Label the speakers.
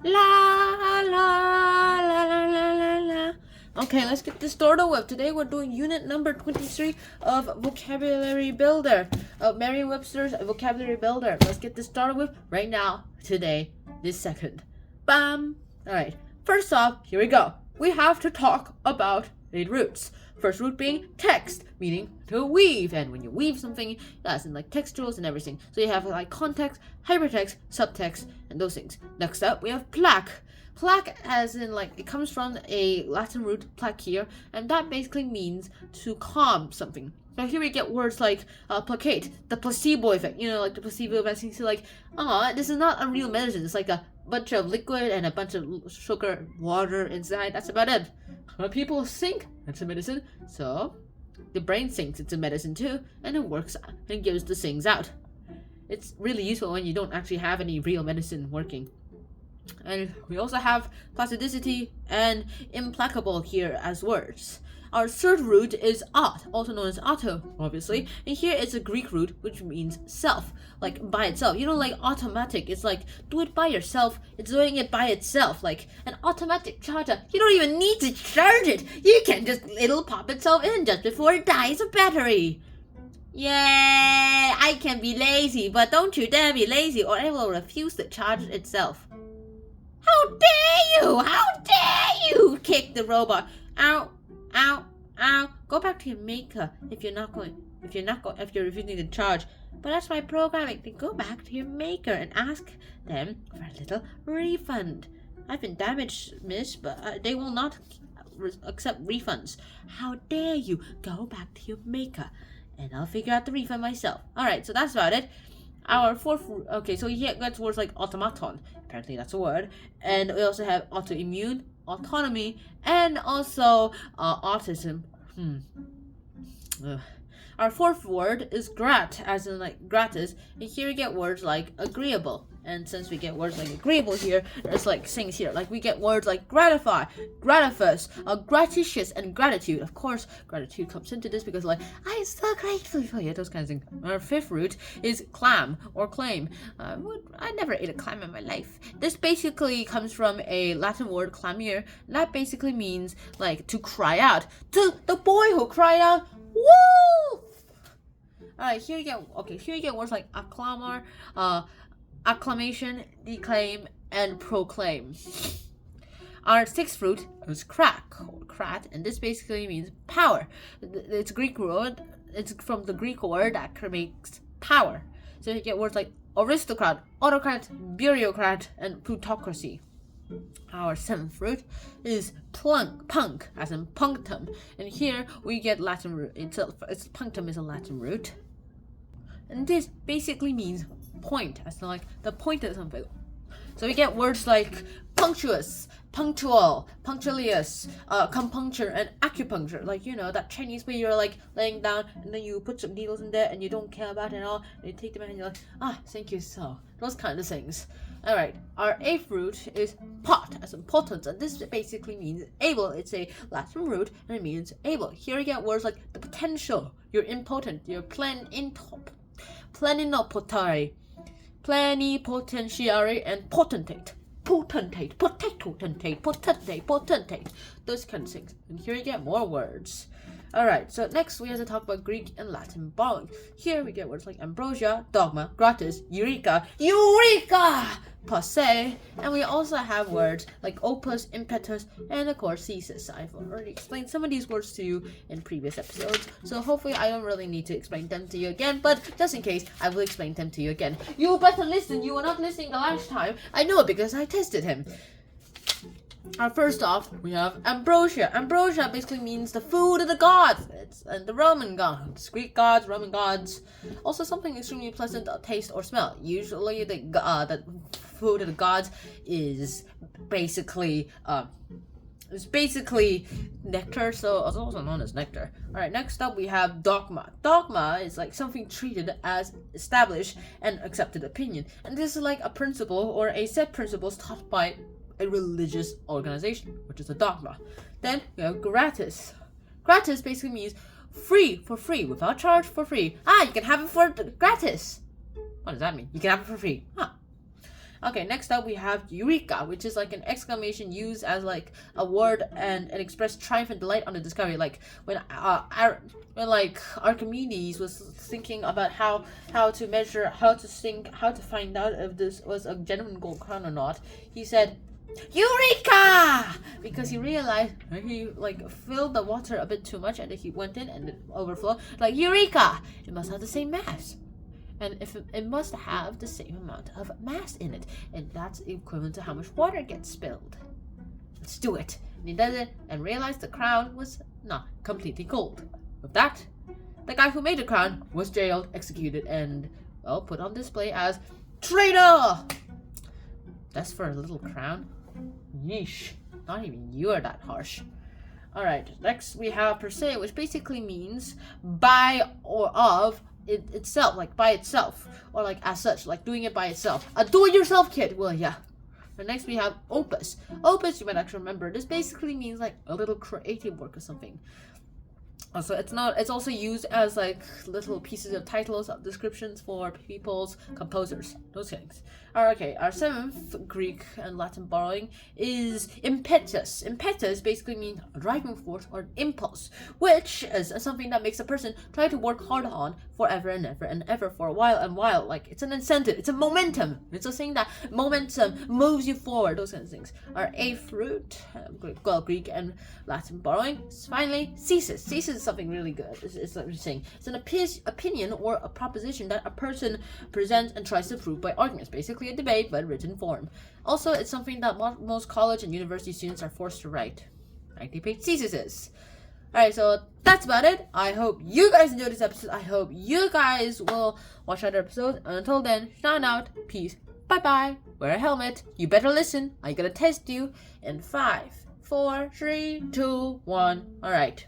Speaker 1: La la la la la la la. Okay, let's get this started with. Today we're doing unit number 23 of Vocabulary Builder, of Merriam-Webster's Vocabulary Builder. Let's get this started with right now, today, this second. Bam! Alright, first off, here we go. We have to talk about 8 roots. First root being text, meaning to weave. And when you weave something, that's in like textuals and everything. So you have like context, hypertext, subtext, and those things. Next up, we have plaque. Plaque as in like, it comes from a Latin root placia, and that basically means to calm something. So here we get words like placate, the placebo effect. You know, like the placebo effect. So like, this is not a real medicine. It's like a bunch of liquid and a bunch of sugar, water inside. That's about it. When people think it's a medicine, so the brain thinks it's a medicine too, and it works and gives the things out. It's really useful when you don't actually have any real medicine working. And we also have plasticity and implacable here as words. Our third root is ot, also known as auto, obviously. And here it's a Greek root, which means self, like by itself. You know, like automatic, it's like do it by yourself. It's doing it by itself, like an automatic charger. You don't even need to charge it. You can just, it'll pop itself in just before it dies of battery. Yeah, I can be lazy, but don't you dare be lazy or it will refuse to charge itself. How dare you! How dare you! Kick the robot. Ow. Ow, ow, go back to your maker if you're refusing to charge. But that's my programming. Then go back to your maker and ask them for a little refund. I've been damaged, miss, but they will not accept refunds. How dare you? Go back to your maker and I'll figure out the refund myself. Alright, so that's about it. Our fourth, okay, so here gets words like automaton. Apparently that's a word. And we also have autoimmune, autonomy, and also autism. Our fourth word is grat, as in like gratis, and here we get words like agreeable. And since we get words like agreeable here, there's like things here. Like we get words like gratify, gratifus, gratitious, and gratitude. Of course, gratitude comes into this because like, I'm so grateful for you, those kinds of things. Our fifth root is clam or claim. I never ate a clam in my life. This basically comes from a Latin word clamere. And that basically means like to cry out. To the boy who cried out, wolf! Alright, here you get words like acclamar, acclamation, declaim, and proclaim. Our sixth root is crack or crat, and this basically means power. It's Greek word. It's from the Greek word that makes power. So you get words like aristocrat, autocrat, bureaucrat, and plutocracy. Our seventh root is punk, as in punctum, and here we get Latin root. It's punctum is a Latin root, and this basically means point, as in like the point of something. So we get words like punctuous, punctual, punctilious, compuncture, and acupuncture. Like, you know, that Chinese way you're like laying down and then you put some needles in there and you don't care about it at all, and you take them out and you're like, thank you so. Those kind of things. Alright, our eighth root is pot, as in potent, and this basically means able. It's a Latin root and it means able. Here you get words like the potential, you're impotent, you're plenipotentiary, and potentate. Potentate. Those kind of things. And here you get more words. Alright, so next we have to talk about Greek and Latin borrowing. Here we get words like ambrosia, dogma, gratis, eureka, passe, and we also have words like opus, impetus, and of course thesis. I've already explained some of these words to you in previous episodes, so hopefully I don't really need to explain them to you again, but just in case, I will explain them to you again. You better listen, you were not listening the last time. I know it because I tested him. First off, we have ambrosia. Ambrosia basically means the food of the gods. It's the Roman gods, Greek gods, Roman gods. Also something extremely pleasant taste or smell. Usually the food of the gods is basically nectar, so it's also known as nectar. Alright, next up we have dogma. Dogma is like something treated as established and accepted opinion. And this is like a principle or a set principles taught by a religious organization, which is a dogma. Then we have gratis. Gratis basically means free, for free, without charge, for free. You can have it for gratis. What does that mean? You can have it for free. Okay, next up we have Eureka, which is like an exclamation used as like a word and express triumph and delight on the discovery. Like when Archimedes was thinking about how to measure, how to find out if this was a genuine gold crown or not, he said, Eureka! Because he realized he like filled the water a bit too much and he went in and it overflowed. Like, Eureka! It must have the same mass. And if it must have the same amount of mass in it, and that's equivalent to how much water gets spilled. Let's do it. And he does it and realized the crown was not completely gold. With that, the guy who made the crown was jailed, executed, and well, put on display as traitor. That's for a little crown. Yeesh. Not even you are that harsh. Alright, next we have per se, which basically means by or of it itself, like by itself, or like as such, like doing it by itself. A do-it-yourself kit, well, yeah. And next we have opus. Opus, you might actually remember, this basically means like a little creative work or something. Also, it's also used as like little pieces of titles of descriptions for people's composers, those things. Okay, our seventh Greek and Latin borrowing is impetus. Impetus basically means a driving force or an impulse, which is something that makes a person try to work hard on forever and ever and ever for a while and while. Like, it's an incentive, it's a momentum. It's a thing that momentum moves you forward, those kinds of things. Our eighth root, Greek and Latin borrowing, is finally thesis. Thesis is something really good. It's like we're saying, it's an opinion or a proposition that a person presents and tries to prove by arguments. Basically a debate, but in written form. Also, it's something that most college and university students are forced to write. 90-page theses. Alright, so that's about it. I hope you guys enjoyed this episode. I hope you guys will watch other episodes. And until then, sign out. Peace. Bye-bye. Wear a helmet. You better listen. I'm gonna test you in 5, 4, 3, 2, 1. Alright.